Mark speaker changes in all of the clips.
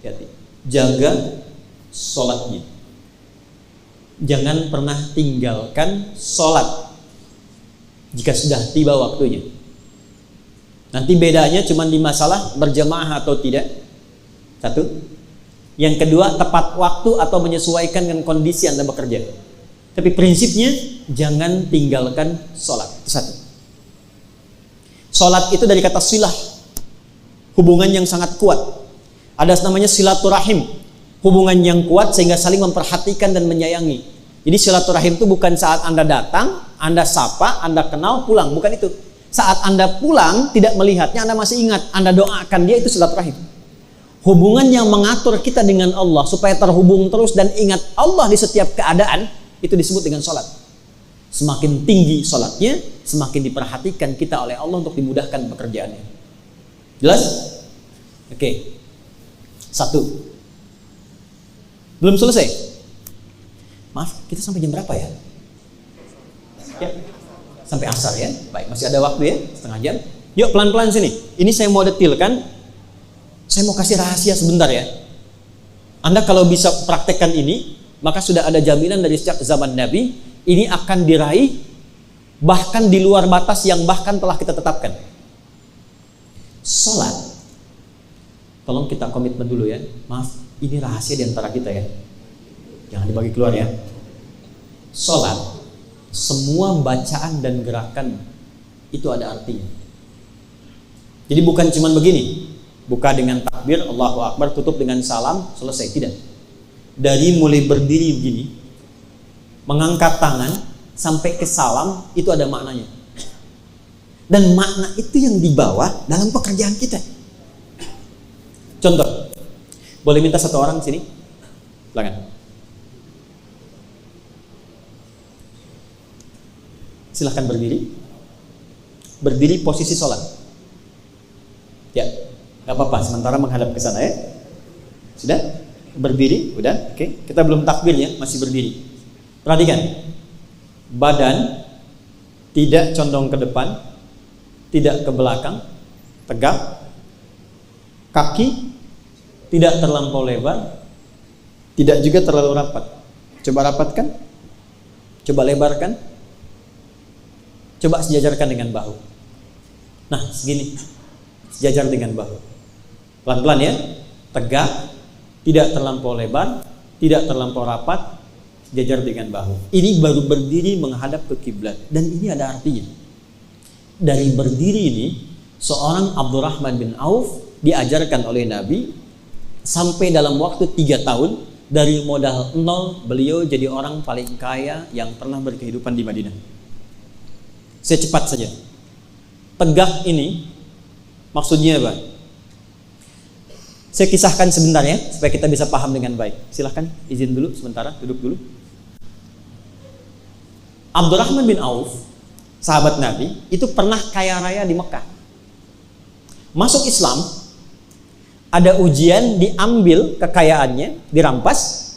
Speaker 1: Hati-hati. Jaga sholatnya. Jangan pernah tinggalkan sholat jika sudah tiba waktunya. Nanti bedanya cuma di masalah berjamaah atau tidak. Satu. Yang kedua, tepat waktu atau menyesuaikan dengan kondisi Anda bekerja. Tapi prinsipnya jangan tinggalkan sholat. Itu satu. Sholat itu dari kata silah, hubungan yang sangat kuat. Ada namanya silaturahim, hubungan yang kuat sehingga saling memperhatikan dan menyayangi. Jadi silaturahim itu bukan saat Anda datang, Anda sapa, Anda kenal, pulang. Bukan itu. Saat Anda pulang, tidak melihatnya, Anda masih ingat, Anda doakan dia, itu silaturahim. Hubungan yang mengatur kita dengan Allah supaya terhubung terus dan ingat Allah di setiap keadaan, itu disebut dengan sholat. Semakin tinggi sholatnya, semakin diperhatikan kita oleh Allah untuk dimudahkan pekerjaannya. Jelas? Oke. Satu. Belum selesai? Maaf, kita sampai jam berapa ya? Ya, sampai asar ya. Baik, masih ada waktu ya, setengah jam. Yuk pelan-pelan sini. Ini saya mau detilkan. Saya mau kasih rahasia sebentar ya. Anda kalau bisa praktekkan ini, maka sudah ada jaminan dari sejak zaman Nabi, ini akan diraih bahkan di luar batas yang bahkan telah kita tetapkan. Sholat, tolong kita komitmen dulu ya. Maaf, ini rahasia di antara kita ya. Jangan dibagi keluar ya. Sholat, semua bacaan dan gerakan itu ada artinya. Jadi bukan cuma begini, buka dengan takbir, Allahu Akbar, tutup dengan salam, selesai. Tidak. Dari mulai berdiri begini, mengangkat tangan, sampai ke salam, itu ada maknanya. Dan makna itu yang dibawa dalam pekerjaan kita. Contoh, boleh minta satu orang sini? Silakan. Silahkan berdiri. Berdiri posisi sholat. Ya. Gak apa-apa, sementara menghadap ke sana ya. Sudah? Berdiri, udah? Oke. Kita belum takbirnya, masih berdiri. Perhatikan. Badan tidak condong ke depan, tidak ke belakang, tegak. Kaki tidak terlampau lebar, tidak juga terlalu rapat. Coba rapatkan. Coba lebarkan. Coba sejajarkan dengan bahu. Nah, segini. Sejajar dengan bahu. Pelan-pelan ya, tegak, tidak terlampau lebar, tidak terlampau rapat, sejajar dengan bahu. Ini baru berdiri menghadap ke kiblat, dan ini ada artinya. Dari berdiri ini, seorang Abdurrahman bin Auf diajarkan oleh Nabi sampai dalam waktu 3 tahun, dari modal 0 beliau jadi orang paling kaya yang pernah berkehidupan di Madinah. Saya cepat saja. Tegak ini maksudnya apa? Saya kisahkan sebentar ya, supaya kita bisa paham dengan baik. Silahkan, izin dulu sementara, duduk dulu. Abdurrahman bin Auf, sahabat Nabi, itu pernah kaya raya di Mekah. Masuk Islam, ada ujian, diambil kekayaannya, dirampas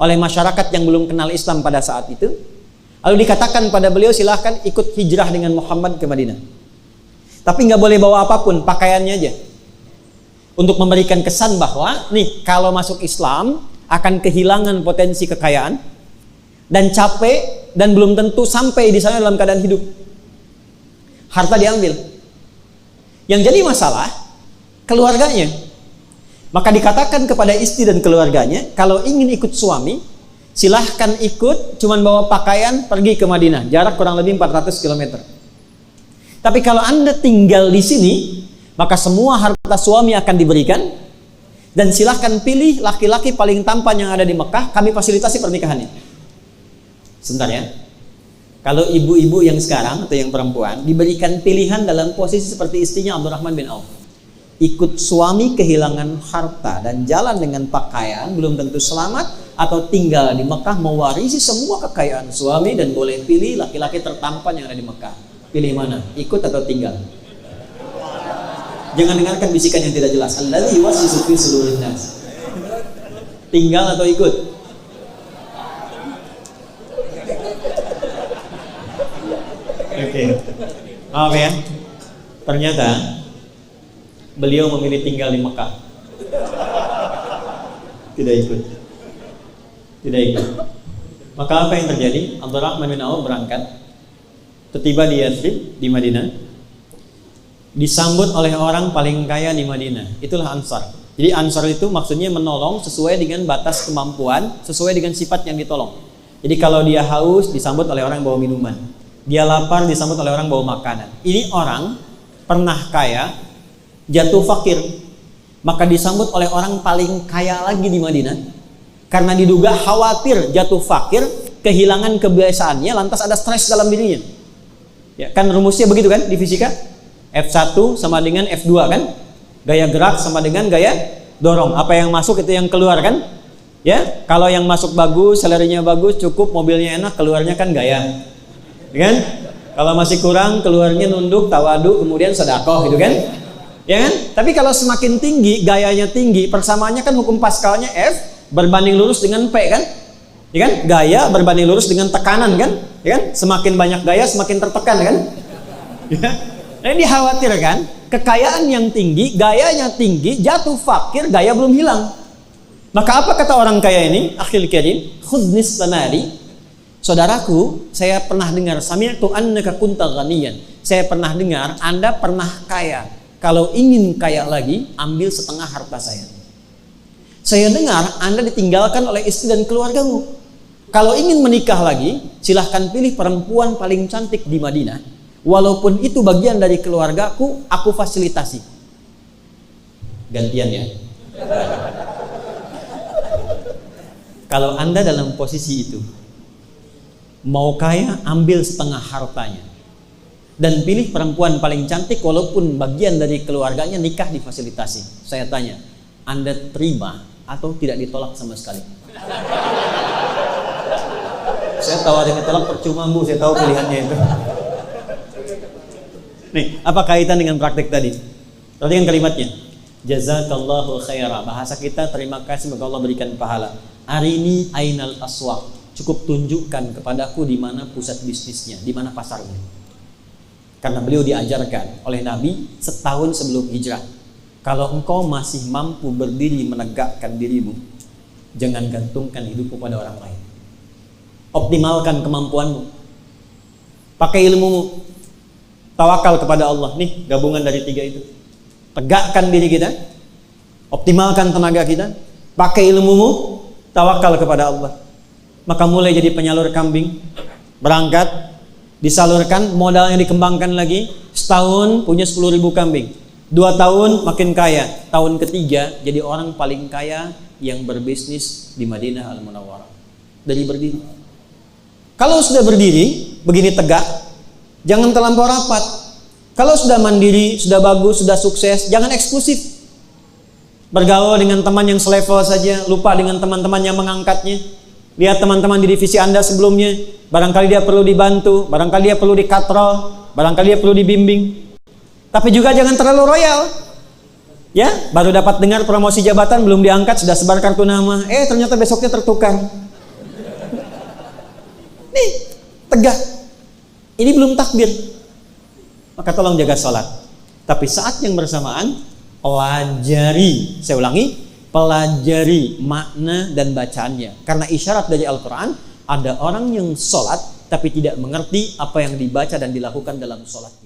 Speaker 1: oleh masyarakat yang belum kenal Islam pada saat itu. Lalu dikatakan pada beliau, silahkan ikut hijrah dengan Muhammad ke Madinah. Tapi nggak boleh bawa apapun, pakaiannya aja. Untuk memberikan kesan bahwa, nih, kalau masuk Islam akan kehilangan potensi kekayaan dan capek dan belum tentu sampai di sana dalam keadaan hidup. Harta diambil. Yang jadi masalah keluarganya. Maka dikatakan kepada istri dan keluarganya, kalau ingin ikut suami, silahkan ikut, cuman bawa pakaian, pergi ke Madinah, jarak kurang lebih 400 km. Tapi kalau Anda tinggal di sini, maka semua harta suami akan diberikan, dan silahkan pilih laki-laki paling tampan yang ada di Mekah, kami fasilitasi pernikahannya. Sebentar ya. Kalau ibu-ibu yang sekarang atau yang perempuan diberikan pilihan dalam posisi seperti istrinya Abdurrahman bin Auf, ikut suami kehilangan harta dan jalan dengan pakaian, belum tentu selamat, atau tinggal di Mekah mewarisi semua kekayaan suami dan boleh pilih laki-laki tertampan yang ada di Mekah. Pilih mana? Ikut atau tinggal? Jangan dengarkan bisikan yang tidak jelas. Alladzi yuwaswisu fi sudurin nas. Tinggal atau ikut? Oke. Maaf ya. Ternyata beliau memilih tinggal di Mekah. Tidak ikut. Tidak ikut. Maka apa yang terjadi? Abdurrahman bin Auf berangkat, tiba di Yathrib, di Madinah, disambut oleh orang paling kaya di Madinah. Itulah Ansar. Jadi Ansar itu maksudnya menolong sesuai dengan batas kemampuan, sesuai dengan sifat yang ditolong. Jadi kalau dia haus, disambut oleh orang yang bawa minuman. Dia lapar, disambut oleh orang bawa makanan. Ini orang pernah kaya, jatuh fakir, maka disambut oleh orang paling kaya lagi di Madinah. Karena diduga khawatir jatuh fakir, kehilangan kebiasaannya, lantas ada stres dalam dirinya. Ya, kan rumusnya begitu kan di fisika? F1 sama dengan F2 kan? Gaya gerak sama dengan gaya dorong. Apa yang masuk itu yang keluar kan? Ya, kalau yang masuk bagus, selerinya bagus, cukup, mobilnya enak, keluarnya kan gaya. Ya kan? Kalau masih kurang, keluarnya nunduk, tawadu, kemudian sedekah gitu kan? Ya kan? Tapi kalau semakin tinggi, gayanya tinggi, persamaannya kan hukum Pascalnya F berbanding lurus dengan P kan? Ya kan? Gaya berbanding lurus dengan tekanan kan? Ya kan? Semakin banyak gaya semakin tertekan kan? Ya. Nah, ini khawatir kan? Kekayaan yang tinggi, gayanya tinggi, jatuh fakir, gaya belum hilang. Maka apa kata orang kaya ini? Akhil karim, khudnis sanari. Saudaraku, saya pernah dengar sami'tu annaka kunta ghaniyan. Saya pernah dengar Anda pernah kaya. Kalau ingin kaya lagi, ambil setengah harta saya. Saya dengar Anda ditinggalkan oleh istri dan keluargamu. Kalau ingin menikah lagi, silahkan pilih perempuan paling cantik di Madinah. Walaupun itu bagian dari keluargaku, aku fasilitasi. Gantian ya. Kalau Anda dalam posisi itu, mau kaya, ambil setengah hartanya. Dan pilih perempuan paling cantik, walaupun bagian dari keluarganya, nikah difasilitasi. Saya tanya, Anda terima atau tidak ditolak sama sekali? Saya tawarin ditolak percuma Bu, saya tahu pilihannya itu. Nih, apa kaitan dengan praktik tadi? Perhatikan kalimatnya. Jazakallahu khaira. Bahasa kita terima kasih semoga Allah berikan pahala. Arini ainal aswaq. Cukup tunjukkan kepadaku di mana pusat bisnisnya, di mana pasarnya. Karena beliau diajarkan oleh Nabi setahun sebelum hijrah. Kalau engkau masih mampu berdiri menegakkan dirimu, jangan gantungkan hidupmu pada orang lain. Optimalkan kemampuanmu. Pakai ilmumu. Tawakal kepada Allah. Nih gabungan dari tiga itu. Tegakkan diri kita. Optimalkan tenaga kita. Pakai ilmumu. Tawakal kepada Allah. Maka mulai jadi penyalur kambing. Berangkat. Disalurkan. Modalnya dikembangkan lagi. Setahun punya 10.000 kambing. 2 tahun makin kaya. Tahun ketiga jadi orang paling kaya yang berbisnis di Madinah Al-Munawwarah. Dari berdiri. Kalau sudah berdiri, begini tegak, jangan terlampau rapat. Kalau sudah mandiri, sudah bagus, sudah sukses, jangan eksklusif. Bergaul dengan teman yang selevel saja, lupa dengan teman-teman yang mengangkatnya. Lihat teman-teman di divisi Anda sebelumnya, barangkali dia perlu dibantu, barangkali dia perlu dikatrol, barangkali dia perlu dibimbing. Tapi juga jangan terlalu royal. Ya, baru dapat dengar promosi jabatan belum diangkat sudah sebar kartu nama. Ternyata besoknya tertukar. Nih, tegak. Ini belum takbir. Maka tolong jaga sholat. Tapi saat yang bersamaan pelajari, saya ulangi, pelajari makna dan bacaannya. Karena isyarat dari Al-Quran, ada orang yang sholat tapi tidak mengerti apa yang dibaca dan dilakukan dalam sholatnya.